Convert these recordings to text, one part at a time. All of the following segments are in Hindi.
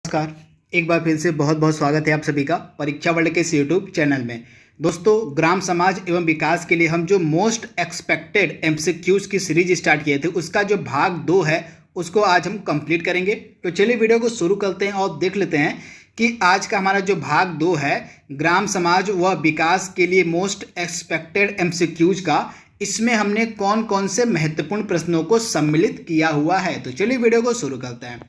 नमस्कार। एक बार फिर से बहुत बहुत स्वागत है आप सभी का परीक्षा वर्ल्ड के इस यूट्यूब चैनल में। दोस्तों, ग्राम समाज एवं विकास के लिए हम जो मोस्ट एक्सपेक्टेड एमसीक्यूज की सीरीज स्टार्ट किए थे उसका जो भाग 2 है उसको आज हम कंप्लीट करेंगे। तो चलिए वीडियो को शुरू करते हैं और देख लेते हैं कि आज का हमारा जो भाग 2 है ग्राम समाज व विकास के लिए मोस्ट एक्सपेक्टेड एमसीक्यूज का, इसमें हमने कौन कौन से महत्वपूर्ण प्रश्नों को सम्मिलित किया हुआ है। तो चलिए वीडियो को शुरू करते हैं।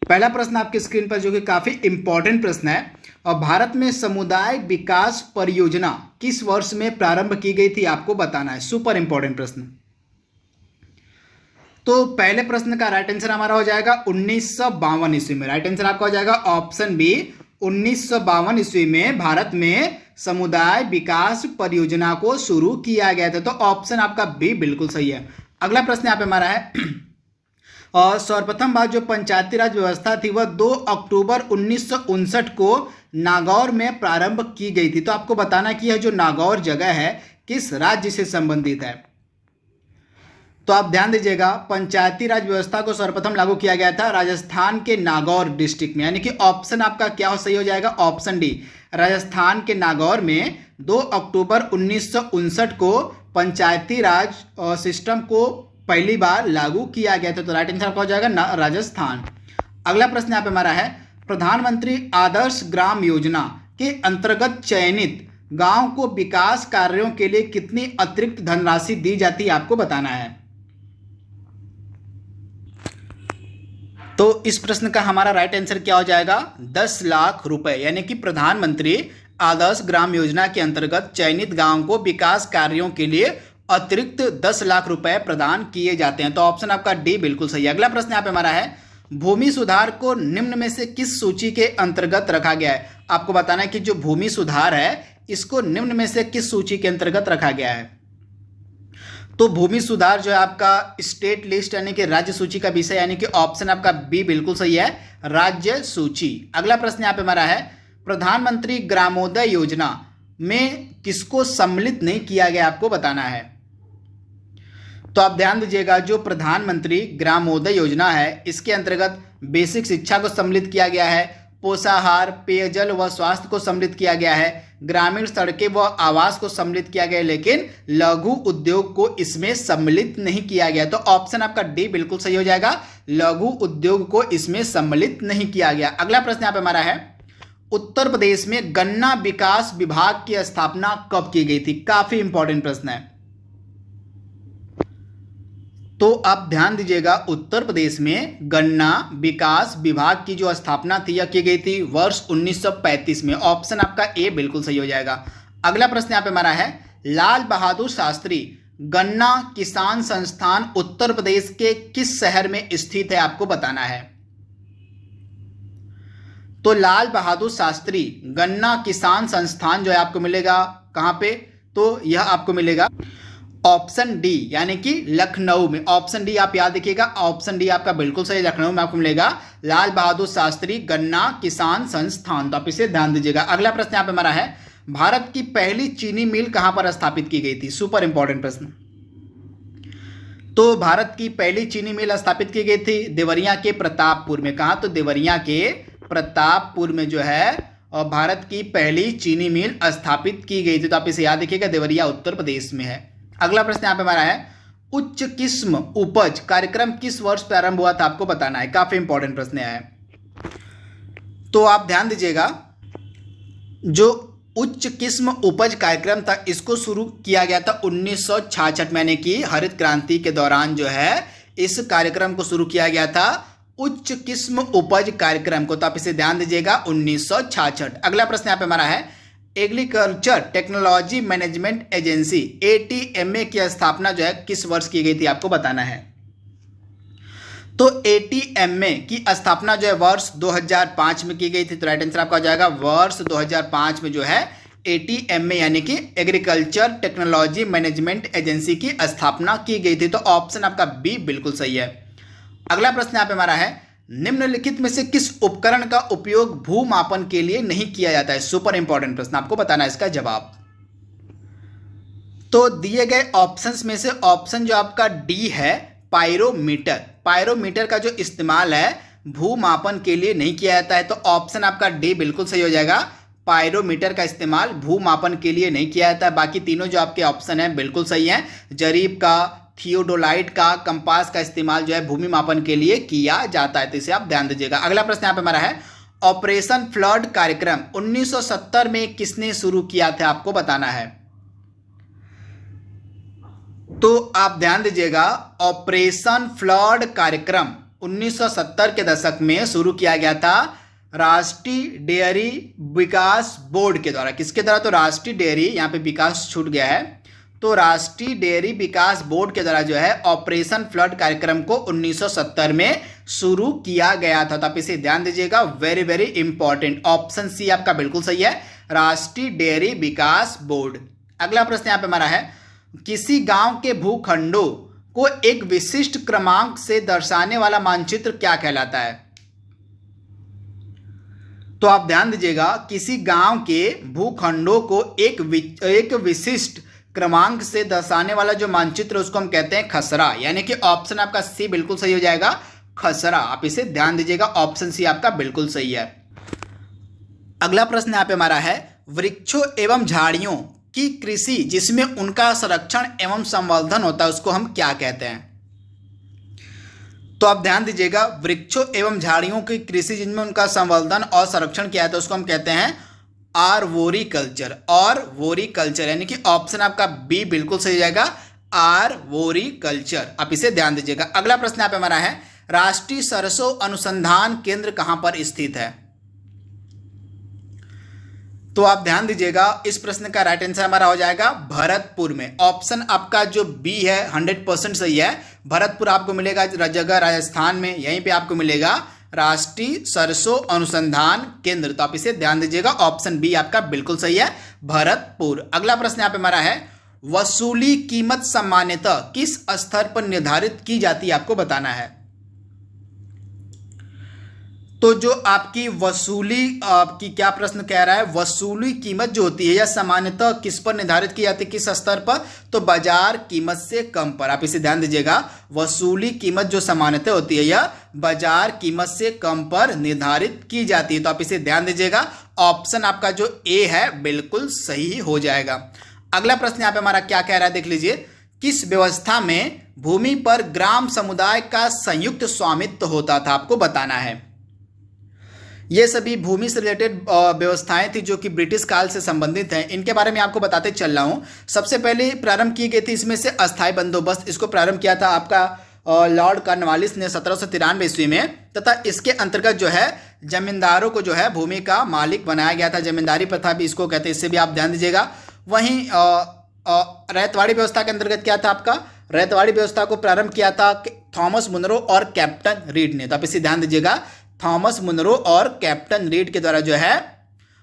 पहला प्रश्न आपकी स्क्रीन पर जो कि काफी इंपॉर्टेंट प्रश्न है, और भारत में समुदाय विकास परियोजना किस वर्ष में प्रारंभ की गई थी आपको बताना है। सुपर इंपॉर्टेंट प्रश्न। तो पहले प्रश्न का राइट आंसर हमारा हो जाएगा 1952 ईस्वी में। राइट आंसर आपका हो जाएगा ऑप्शन बी, 1952 ईस्वी में भारत में समुदाय विकास परियोजना को शुरू किया गया था। तो ऑप्शन आपका बी बिल्कुल सही है। अगला प्रश्न यहाँ पे हमारा है, और सर्वप्रथम बार जो पंचायती राज व्यवस्था थी वह 2 अक्टूबर 1959 को नागौर में प्रारंभ की गई थी। तो आपको बताना कि यह जो नागौर जगह है किस राज्य से संबंधित है। तो आप ध्यान दीजिएगा, पंचायती राज व्यवस्था को सर्वप्रथम लागू किया गया था राजस्थान के नागौर डिस्ट्रिक्ट में, यानी कि ऑप्शन आपका क्या सही हो जाएगा, ऑप्शन डी, राजस्थान के नागौर में 2 अक्टूबर 1959 को पंचायती राज सिस्टम को पहली बार लागू किया गया था। तो राइट आंसर आपका हो जाएगा राजस्थान। अगला प्रश्न यहाँ पे हमारा है, प्रधानमंत्री आदर्श ग्राम योजना के अंतर्गत चयनित गांव को विकास कार्यों के लिए कितनी अतिरिक्त धनराशि दी जाती है आपको बताना है। तो इस प्रश्न का हमारा राइट आंसर क्या हो जाएगा, 10 लाख रुपए, यानी कि प्रधानमंत्री आदर्श ग्राम योजना के अंतर्गत चयनित गांव को विकास कार्यों के लिए अतिरिक्त 10 लाख रुपए प्रदान किए जाते हैं। तो ऑप्शन आपका डी बिल्कुल सही है। अगला प्रश्न यहाँ पे हमारा है, भूमि सुधार को निम्न में से किस सूची के अंतर्गत रखा गया है। आपको बताना है कि जो भूमि सुधार है इसको निम्न में से किस सूची के अंतर्गत रखा गया है। तो भूमि सुधार जो है आपका स्टेट लिस्ट यानी कि राज्य सूची का विषय, यानी कि ऑप्शन आपका बी बिल्कुल सही है, राज्य सूची। अगला प्रश्न यहाँ पे हमारा है, प्रधानमंत्री ग्रामोदय योजना में किसको सम्मिलित नहीं किया गया आपको बताना है। तो आप ध्यान दीजिएगा, जो प्रधानमंत्री ग्रामोदय योजना है इसके अंतर्गत बेसिक शिक्षा को सम्मिलित किया गया है, पोषाहार, पेयजल व स्वास्थ्य को सम्मिलित किया गया है, ग्रामीण सड़कें व आवास को सम्मिलित किया गया है, लेकिन लघु उद्योग को इसमें सम्मिलित नहीं किया गया। तो ऑप्शन आपका डी बिल्कुल सही हो जाएगा, लघु उद्योग को इसमें सम्मिलित नहीं किया गया। अगला प्रश्न यहाँ पे हमारा है, उत्तर प्रदेश में गन्ना विकास विभाग की स्थापना कब की गई थी। काफी इंपॉर्टेंट प्रश्न है। तो आप ध्यान दीजिएगा, उत्तर प्रदेश में गन्ना विकास विभाग की जो स्थापना थी यह की गई थी वर्ष 1935 में। ऑप्शन आपका ए बिल्कुल सही हो जाएगा। अगला प्रश्न यहाँ पे हमारा है, लाल बहादुर शास्त्री गन्ना किसान संस्थान उत्तर प्रदेश के किस शहर में स्थित है आपको बताना है। तो लाल बहादुर शास्त्री गन्ना किसान संस्थान जो है आपको मिलेगा कहां पे, तो यह आपको मिलेगा ऑप्शन डी यानी कि लखनऊ में। ऑप्शन डी आप याद रखिएगा, ऑप्शन डी आपका बिल्कुल सही, लखनऊ में आपको मिलेगा लाल बहादुर शास्त्री गन्ना किसान संस्थान। तो आप इसे ध्यान दीजिएगा। अगला प्रश्न यहाँ पे हमारा है, भारत की पहली चीनी मिल कहां पर स्थापित की गई थी। सुपर इंपॉर्टेंट प्रश्न। तो भारत की पहली चीनी मिल स्थापित की गई थी देवरिया के प्रतापपुर में। कहा, तो देवरिया के प्रतापपुर में जो है और भारत की पहली चीनी मिल स्थापित की गई थी। तो आप इसे याद रखिएगा, देवरिया उत्तर प्रदेश में है। अगला प्रश्न यहाँ पे हमारा है, उच्च किस्म उपज कार्यक्रम किस वर्ष प्रारंभ हुआ था आपको बताना है। काफी इंपॉर्टेंट प्रश्न है। तो आप ध्यान दीजिएगा, जो उच्च किस्म उपज कार्यक्रम था इसको शुरू किया गया था 1966 में, यानी कि हरित क्रांति के दौरान जो है इस कार्यक्रम को शुरू किया गया था, उच्च किस्म उपज कार्यक्रम को। तो आप इसे ध्यान दीजिएगा, 1966। अगला प्रश्न यहाँ पे हमारा है, agriculture technology management agency ATMA की स्थापना जो है किस वर्ष की गई थी आपको बताना है। तो ATMA की स्थापना जो है वर्ष 2005 में की गई थी। तो राइट आंसर आपका हो जाएगा वर्ष 2005 में जो है ATMA यानी कि एग्रीकल्चर टेक्नोलॉजी मैनेजमेंट एजेंसी की स्थापना की गई थी। तो ऑप्शन आपका बी बिल्कुल सही है। अगला प्रश्न यहाँ पे हमारा है, निम्नलिखित में से किस उपकरण का उपयोग भूमापन के लिए नहीं किया जाता है। सुपर इंपॉर्टेंट प्रश्न, आपको बताना है इसका जवाब। तो दिए गए ऑप्शंस में से ऑप्शन जो आपका डी है पायरोमीटर, पायरोमीटर का जो इस्तेमाल है भूमापन के लिए नहीं किया जाता है। तो ऑप्शन आपका डी बिल्कुल सही हो जाएगा। पायरोमीटर का इस्तेमाल भूमापन के लिए नहीं किया जाता है। बाकी तीनों जो आपके ऑप्शन हैं बिल्कुल सही हैं। जरीब का, थियोडोलाइट का, कंपास का इस्तेमाल जो है भूमि मापन के लिए किया जाता है। तो इसे आप ध्यान दीजिएगा। अगला प्रश्न यहाँ पे हमारा है, ऑपरेशन फ्लड कार्यक्रम 1970 में किसने शुरू किया था, आपको बताना है। तो आप ध्यान दीजिएगा, ऑपरेशन फ्लड कार्यक्रम 1970 के दशक में शुरू किया गया था राष्ट्रीय डेयरी विकास बोर्ड के द्वारा। किसके द्वारा? तो राष्ट्रीय डेयरी, यहाँ पे विकास छूट गया है, तो राष्ट्रीय डेयरी विकास बोर्ड के द्वारा जो है ऑपरेशन फ्लड कार्यक्रम को 1970 में शुरू किया गया था। तो आप इसे ध्यान दीजिएगा, very very important. Option C आपका बिल्कुल सही है, राष्ट्रीय डेयरी विकास बोर्ड। अगला प्रश्न यहाँ पे हमारा है, किसी गांव के भूखंडों को एक विशिष्ट क्रमांक से दर्शाने वाला मानचित्र क्या कहलाता है? तो आप ध्यान दीजिएगा, किसी गांव के भूखंडों को एक विशिष्ट क्रमांक से दर्शाने वाला जो मानचित्र उसको हम कहते हैं खसरा, यानी कि ऑप्शन आपका सी बिल्कुल सही हो जाएगा, खसरा। आप इसे ध्यान दीजिएगा, ऑप्शन सी आपका बिल्कुल सही है। अगला प्रश्न यहाँ पे हमारा है, वृक्षों एवं झाड़ियों की कृषि जिसमें उनका संरक्षण एवं संवर्धन होता है उसको हम क्या कहते हैं? तो आप ध्यान दीजिएगा, वृक्षों एवं झाड़ियों की कृषि जिनमें उनका संवर्धन और संरक्षण किया जाता है उसको हम कहते हैं आर्वोरिकल्चर। आर्वोरिकल्चर यानी कि ऑप्शन आपका बी बिल्कुल सही हो जाएगा, आर्वोरिकल्चर। आप इसे ध्यान दीजिएगा। अगला प्रश्न यहाँ पे हमारा है, राष्ट्रीय सरसों अनुसंधान केंद्र कहां पर स्थित है? तो आप ध्यान दीजिएगा, इस प्रश्न का राइट आंसर हमारा हो जाएगा भरतपुर में। ऑप्शन आपका जो बी है 100% सही है। भरतपुर आपको मिलेगा जगह राजस्थान में, यहीं पे आपको मिलेगा राष्ट्रीय सरसों अनुसंधान केंद्र। तो आप इसे ध्यान दीजिएगा, ऑप्शन बी आपका बिल्कुल सही है, भरतपुर। अगला प्रश्न यहाँ पे हमारा है, वसूली कीमत सामान्यतः किस स्तर पर निर्धारित की जाती है, आपको बताना है। तो जो आपकी वसूली, आपकी क्या प्रश्न कह रहा है, वसूली कीमत जो होती है यह सामान्यतः किस पर निर्धारित की जाती है, किस स्तर पर? तो बाजार कीमत से कम पर। आप इसे ध्यान दीजिएगा, वसूली कीमत जो सामान्यतः होती है यह बाजार कीमत से कम पर निर्धारित की जाती है। तो आप इसे ध्यान दीजिएगा, ऑप्शन आपका जो ए है बिल्कुल सही हो जाएगा। अगला प्रश्न यहाँ पे हमारा क्या कह रहा है, देख लीजिए, किस व्यवस्था में भूमि पर ग्राम समुदाय का संयुक्त स्वामित्व होता था, आपको बताना है। ये सभी भूमि से रिलेटेड व्यवस्थाएं थी जो कि ब्रिटिश काल से संबंधित हैं। इनके बारे में आपको बताते चल रहा हूं। सबसे पहले प्रारंभ की गई थी इसमें से अस्थायी बंदोबस्त, इसको प्रारंभ किया था आपका लॉर्ड कॉर्नवालिस ने 1793 ईस्वी में, तथा इसके अंतर्गत जो है जमींदारों को जो है भूमि का मालिक बनाया गया था। जमींदारी प्रथा भी इसको कहते हैं, इससे भी आप ध्यान दीजिएगा। वहीं रैयतवाड़ी व्यवस्था के अंतर्गत क्या था आपका, रैयतवाड़ी व्यवस्था को प्रारंभ किया था थॉमस मुनरो और कैप्टन रीड ने। तो आप इसे ध्यान दीजिएगा, थॉमस मुनरो और कैप्टन रीड के द्वारा जो है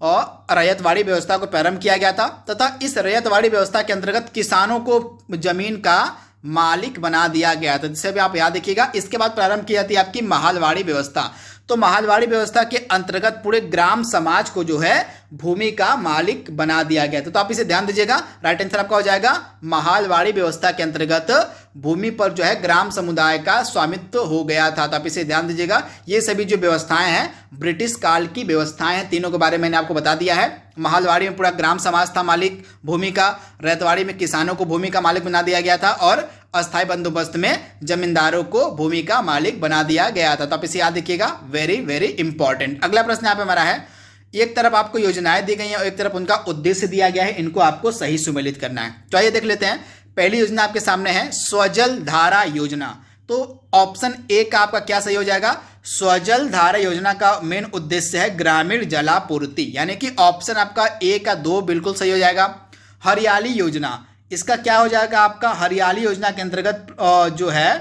और रैयतवाड़ी व्यवस्था को प्रारंभ किया गया था, तथा इस रैयतवाड़ी व्यवस्था के अंतर्गत किसानों को जमीन का मालिक बना दिया गया था, जिसे भी आप याद रखिएगा। इसके बाद प्रारंभ की जाती है आपकी महालवाड़ी व्यवस्था। तो महालवाड़ी व्यवस्था के अंतर्गत पूरे ग्राम समाज को जो है भूमि का मालिक बना दिया गया था। तो आप इसे ध्यान दीजिएगा, राइट आंसर आपका हो जाएगा महालवाड़ी व्यवस्था के अंतर्गत भूमि पर जो है ग्राम समुदाय का स्वामित्व हो गया था। तो आप इसे ध्यान दीजिएगा, ये सभी जो व्यवस्थाएं हैं ब्रिटिश काल की व्यवस्थाएं हैं, तीनों के बारे में मैंने आपको बता दिया है। महालवाड़ी में पूरा ग्राम समाज था मालिक भूमि का, रैयतवाड़ी में किसानों को भूमि का मालिक बना दिया गया था, और अस्थायी बंदोबस्त में जमींदारों को भूमि का मालिक बना दिया गया था। तो आप इसे याद रखिएगा, वेरी वेरी इंपॉर्टेंट। अगला प्रश्न यहाँ पे हमारा है, एक तरफ आपको योजनाएं दी गई हैं और एक तरफ उनका उद्देश्य दिया गया है, इनको आपको सही सुमेलित करना है। तो आइए देख लेते हैं। पहली योजना आपके सामने है स्वजल धारा योजना। तो ऑप्शन ए का आपका क्या सही हो जाएगा, स्वजल धारा योजना का मेन उद्देश्य है ग्रामीण जलापूर्ति, यानी कि ऑप्शन आपका ए का 2 बिल्कुल सही हो जाएगा। हरियाली योजना, इसका क्या हो जाएगा आपका, हरियाली योजना के अंतर्गत जो है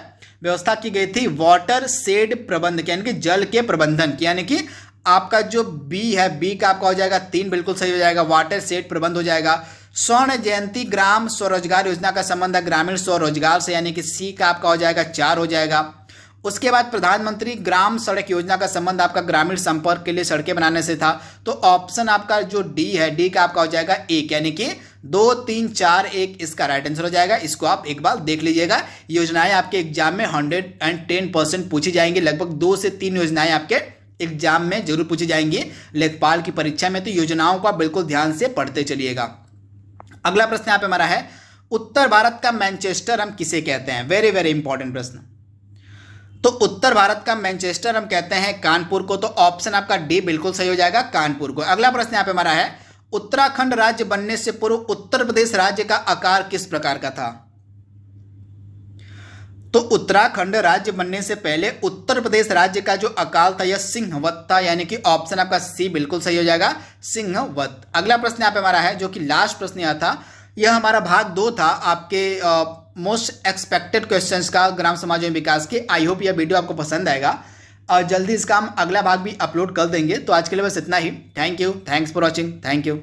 व्यवस्था की गई थी वाटर शेड प्रबंध, यानी कि जल के प्रबंधन की, यानी कि आपका जो बी है, बी का आपका हो जाएगा 3 बिल्कुल सही हो जाएगा, वाटर शेड प्रबंध हो जाएगा। स्वर्ण जयंती ग्राम स्वरोजगार योजना का संबंध है ग्रामीण स्वरोजगार से, यानी कि सी का आपका हो जाएगा 4 हो जाएगा। उसके बाद प्रधानमंत्री ग्राम सड़क योजना का संबंध आपका ग्रामीण संपर्क के लिए सड़कें बनाने से था। तो ऑप्शन आपका जो डी है, डी का आपका हो जाएगा 1, यानी कि 2 3 4 1 इसका राइट आंसर हो जाएगा। इसको आप एक बार देख लीजिएगा। योजनाएं आपके एग्जाम में 110% पूछी जाएंगी। लगभग 2 से 3 योजनाएं आपके एग्जाम में जरूर पूछी जाएंगी लेखपाल की परीक्षा में, तो योजनाओं को आप बिल्कुल ध्यान से पढ़ते चलिएगा। अगला प्रश्न यहाँ पे हमारा है, उत्तर भारत का मैनचेस्टर हम किसे कहते हैं? वेरी वेरी इंपॉर्टेंट प्रश्न। तो उत्तर भारत का मैनचेस्टर हम कहते हैं कानपुर को, तो ऑप्शन आपका डी बिल्कुल सही हो जाएगा, कानपुर को। अगला प्रश्न यहाँ पे हमारा है, उत्तराखंड राज्य बनने से पूर्व उत्तर प्रदेश राज्य का आकार किस प्रकार का था? तो उत्तराखंड राज्य बनने से पहले उत्तर प्रदेश राज्य का जो आकार था यह सिंहवत था, यानी कि ऑप्शन आपका सी बिल्कुल सही हो जाएगा, सिंहवत। अगला प्रश्न यहाँ पे हमारा है, जो कि लास्ट प्रश्न यह था, यह हमारा भाग 2 था आपके मोस्ट एक्सपेक्टेड क्वेश्चंस का ग्राम समाज एवं विकास के। आई होप यह वीडियो आपको पसंद आएगा और जल्दी इसका हम अगला भाग भी अपलोड कर देंगे। तो आज के लिए बस इतना ही। Thank you, thanks for watching, thank you.